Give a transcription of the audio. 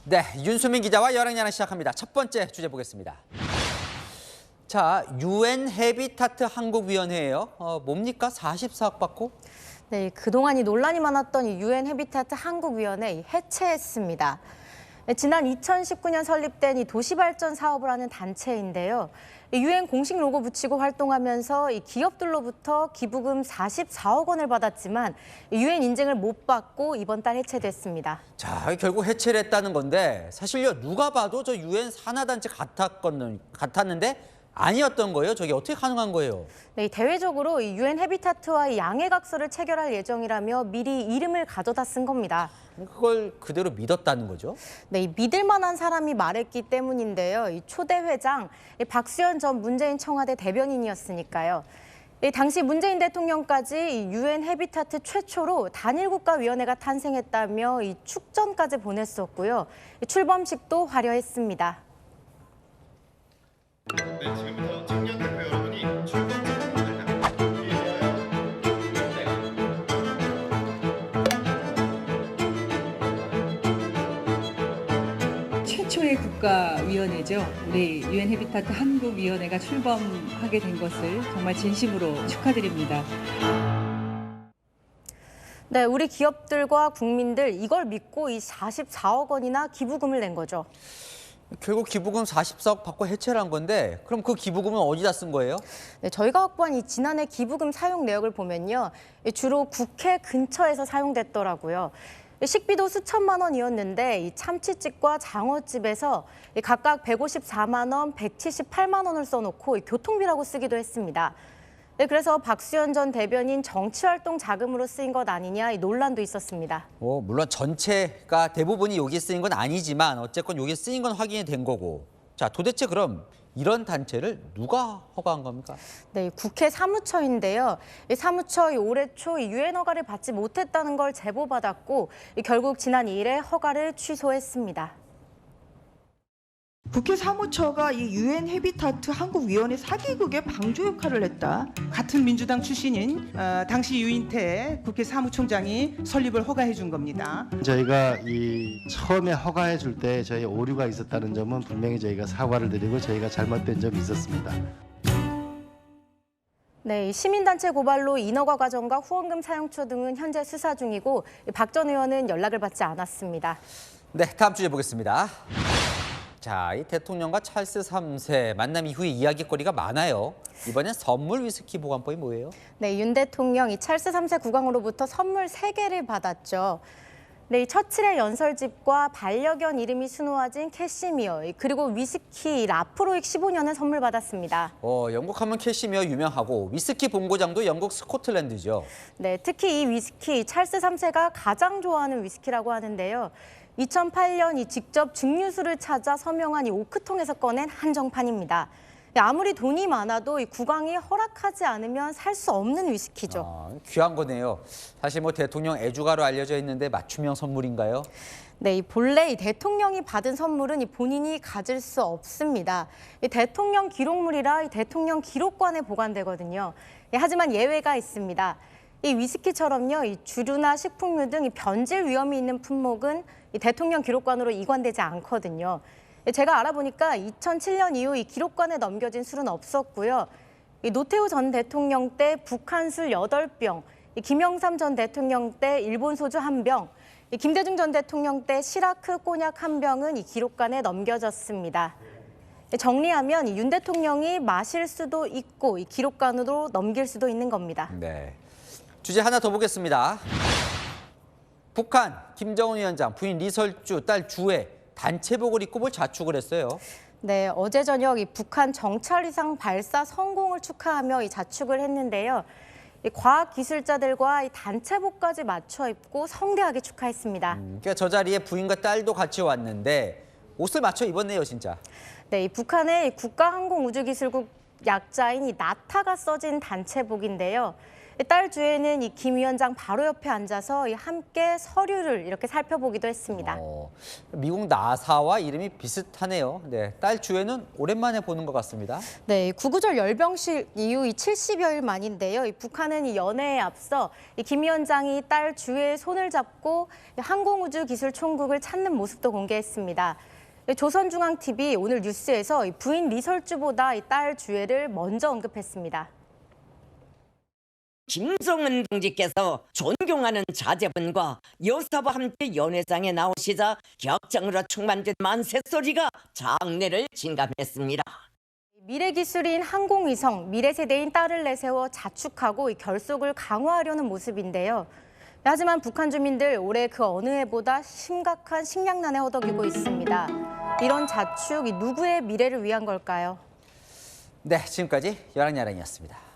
네, 윤수민 기자와 여랑야랑 시작합니다. 첫 번째 주제 보겠습니다. 자, UN 해비타트 한국위원회예요. 뭡니까? 44억 받고? 네, 그동안 논란이 많았던 이 UN 해비타트 한국위원회 해체했습니다. 지난 2019년 설립된 이 도시발전 사업을 하는 단체인데요. UN 공식 로고 붙이고 활동하면서 이 기업들로부터 기부금 44억 원을 받았지만 UN 인증을 못 받고 이번 달 해체됐습니다. 자, 결국 해체를 했다는 건데 사실요 누가 봐도 저 UN 산하단체 같았는데 아니었던 거예요. 저게 어떻게 가능한 거예요? 네, 대외적으로 이 UN 해비타트와 이 양해각서를 체결할 예정이라며 미리 이름을 가져다 쓴 겁니다. 그걸 그대로 믿었다는 거죠? 네, 이 믿을 만한 사람이 말했기 때문인데요. 이 초대 회장 박수현 전 문재인 청와대 대변인이었으니까요. 당시 문재인 대통령까지 이 UN 해비타트 최초로 단일국가위원회가 탄생했다며 이 축전까지 보냈었고요. 출범식도 화려했습니다. 네, 지금부터 청년 대표 여러분이 출범식을 최초의 국가위원회죠. 우리 UN 해비타트 한국위원회가 출범하게 된 것을 정말 진심으로 축하드립니다. 네, 우리 기업들과 국민들 이걸 믿고 이 44억 원이나 기부금을 낸 거죠. 결국 기부금 44억 받고 해체를 한 건데 그럼 그 기부금은 어디다 쓴 거예요? 네, 저희가 확보한 이 지난해 기부금 사용 내역을 보면요. 주로 국회 근처에서 사용됐더라고요. 식비도 수천만 원이었는데 이 참치집과 장어집에서 각각 154만 원, 178만 원을 써놓고 교통비라고 쓰기도 했습니다. 네, 그래서 박수현 전 대변인 정치활동 자금으로 쓰인 것 아니냐 이 논란도 있었습니다. 물론 전체가 대부분이 여기 쓰인 건 아니지만 어쨌건 여기 쓰인 건 확인이 된 거고. 자, 도대체 그럼 이런 단체를 누가 허가한 겁니까? 네, 국회 사무처인데요. 이 사무처 올해 초 유엔 허가를 받지 못했다는 걸 제보받았고 결국 지난 2일에 허가를 취소했습니다. 국회 사무처가 이 UN 해비타트 한국위원회 사기극의 방조 역할을 했다. 같은 민주당 출신인 당시 유인태 국회 사무총장이 설립을 허가해 준 겁니다. 저희가 처음에 허가해 줄 때 저희 오류가 있었다는 점은 분명히 저희가 사과를 드리고 저희가 잘못된 점이 있었습니다. 네, 시민단체 고발로 인허가 과정과 후원금 사용처 등은 현재 수사 중이고 박 전 의원은 연락을 받지 않았습니다. 네, 다음 주제 보겠습니다. 자, 이 대통령과 찰스 3세 만남 이후에 이야기거리가 많아요. 이번엔 선물 위스키 보관법이 뭐예요? 네, 윤 대통령 이 찰스 3세 국왕으로부터 선물 3개를 받았죠. 네, 이 처칠의 연설집과 반려견 이름이 수놓아진 캐시미어 그리고 위스키 라프로익 15년을 선물 받았습니다. 영국 하면 캐시미어 유명하고 위스키 본고장도 영국 스코틀랜드죠. 네, 특히 이 위스키 찰스 3세가 가장 좋아하는 위스키라고 하는데요. 2008년 이 직접 증류수를 찾아 서명한 이 오크통에서 꺼낸 한정판입니다. 아무리 돈이 많아도 이 국왕이 허락하지 않으면 살 수 없는 위스키죠. 귀한 거네요. 사실 대통령 애주가로 알려져 있는데 맞춤형 선물인가요? 네, 본래 이 대통령이 받은 선물은 이 본인이 가질 수 없습니다. 이 대통령 기록물이라 이 대통령 기록관에 보관되거든요. 하지만 예외가 있습니다. 이 위스키처럼요, 이 주류나 식품류 등 이 변질 위험이 있는 품목은 이 대통령 기록관으로 이관되지 않거든요. 제가 알아보니까 2007년 이후 이 기록관에 넘겨진 술은 없었고요. 이 노태우 전 대통령 때 북한 술 8병, 이 김영삼 전 대통령 때 일본 소주 1병, 이 김대중 전 대통령 때 시라크 꼬냑 1병은 이 기록관에 넘겨졌습니다. 정리하면 윤 대통령이 마실 수도 있고 이 기록관으로 넘길 수도 있는 겁니다. 네. 주제 하나 더 보겠습니다. 북한 김정은 위원장 부인 리설주 딸 주애 단체복을 입고 자축을 했어요. 네, 어제 저녁 이 북한 정찰위상 발사 성공을 축하하며 이 자축을 했는데요. 이 과학기술자들과 이 단체복까지 맞춰 입고 성대하게 축하했습니다. 그러니까 저 자리에 부인과 딸도 같이 왔는데 옷을 맞춰 입었네요, 진짜. 네, 이 북한의 국가항공우주기술국 약자인 이 나타가 써진 단체복인데요. 딸 주에는 이 김 위원장 바로 옆에 앉아서 함께 서류를 이렇게 살펴보기도 했습니다. 미국 나사와 이름이 비슷하네요. 네, 딸 주에는 오랜만에 보는 것 같습니다. 네, 구구절 열병식 이후 70여일 만인데요. 북한은 이 연애에 앞서 김 위원장이 딸 주의 손을 잡고 항공우주기술총국을 찾는 모습도 공개했습니다. 조선중앙TV 오늘 뉴스에서 부인 리설주보다 딸 주혜를 먼저 언급했습니다. 김정은 동지께서 존경하는 자제분과 여사와 함께 연회장에 나오시자 격정으로 충만된 만세소리가 장례를 진감했습니다. 미래기술인 항공위성, 미래세대인 딸을 내세워 자축하고 결속을 강화하려는 모습인데요. 하지만 북한 주민들 올해 그 어느 해보다 심각한 식량난에 허덕이고 있습니다. 이런 자축, 누구의 미래를 위한 걸까요? 네, 지금까지 열한야랑이었습니다.